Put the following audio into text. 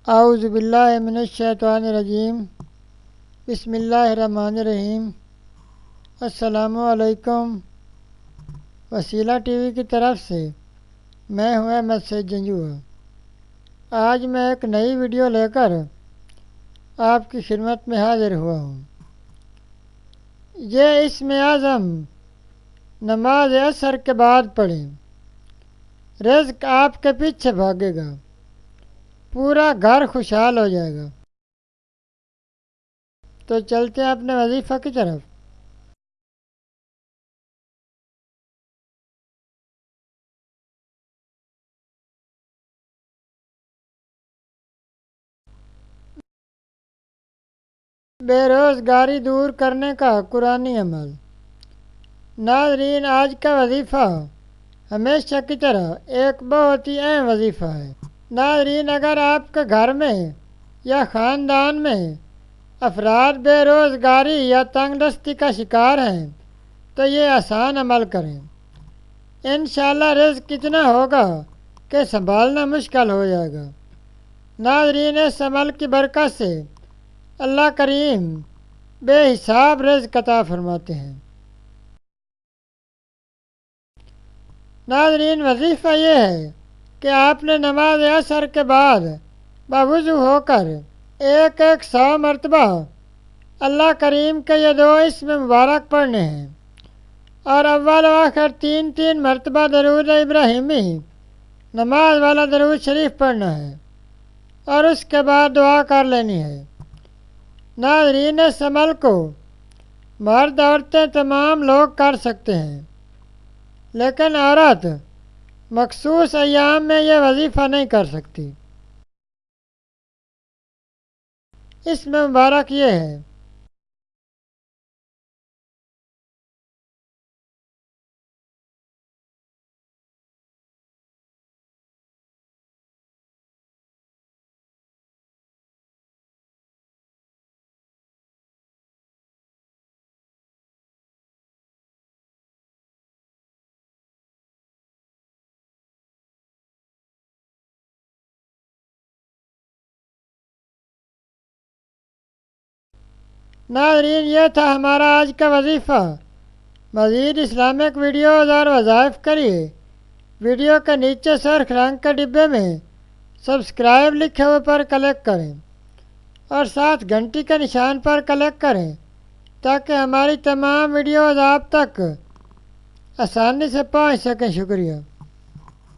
اعوذ باللہ من الشیطان الرجیم بسم اللہ الرحمن الرحیم۔ السلام علیکم۔ وسیلہ ٹی وی کی طرف سے میں ہوں احمد سید جنجو۔ آج میں ایک نئی ویڈیو لے کر آپ کی خدمت میں حاضر ہوا ہوں۔ یہ اسم اعظم نماز عصر کے بعد پڑھیں، رزق آپ کے پیچھے بھاگے گا، پورا گھر خوشحال ہو جائے گا۔ تو چلتے ہیں اپنے وظیفہ کی طرف۔ بے روزگاری دور کرنے کا قرآنی عمل۔ ناظرین، آج کا وظیفہ ہمیشہ کی طرح ایک بہت ہی اہم وظیفہ ہے۔ ناظرین، اگر آپ کے گھر میں یا خاندان میں افراد بے روزگاری یا تنگ دستی کا شکار ہیں تو یہ آسان عمل کریں۔ انشاءاللہ رزق اتنا ہوگا کہ سنبھالنا مشکل ہو جائے گا۔ ناظرین، اس عمل کی برکت سے اللہ کریم بے حساب رزق عطا فرماتے ہیں۔ ناظرین، وظیفہ یہ ہے کہ آپ نے نماز عصر کے بعد باوضو ہو کر ایک 100 مرتبہ اللہ کریم کے یہ 2 اسم مبارک پڑھنے ہیں، اور اول و آخر 3 مرتبہ درود ابراہیمی نماز والا درود شریف پڑھنا ہے، اور اس کے بعد دعا کر لینی ہے۔ ناظرین، اس عمل کو مرد عورتیں تمام لوگ کر سکتے ہیں، لیکن عورت مخصوص ایام میں یہ وظیفہ نہیں کر سکتی۔ اس میں مبارک یہ ہے: ناظرین، یہ تھا ہمارا آج کا وظیفہ۔ مزید اسلامک ویڈیوز اور وظائف کے لیے ویڈیو کے نیچے سرخ رنگ کے ڈبے میں سبسکرائب لکھے ہوئے پر کلک کریں، اور ساتھ گھنٹی کے نشان پر کلک کریں تاکہ ہماری تمام ویڈیوز آپ تک آسانی سے پہنچ سکیں۔ شکریہ۔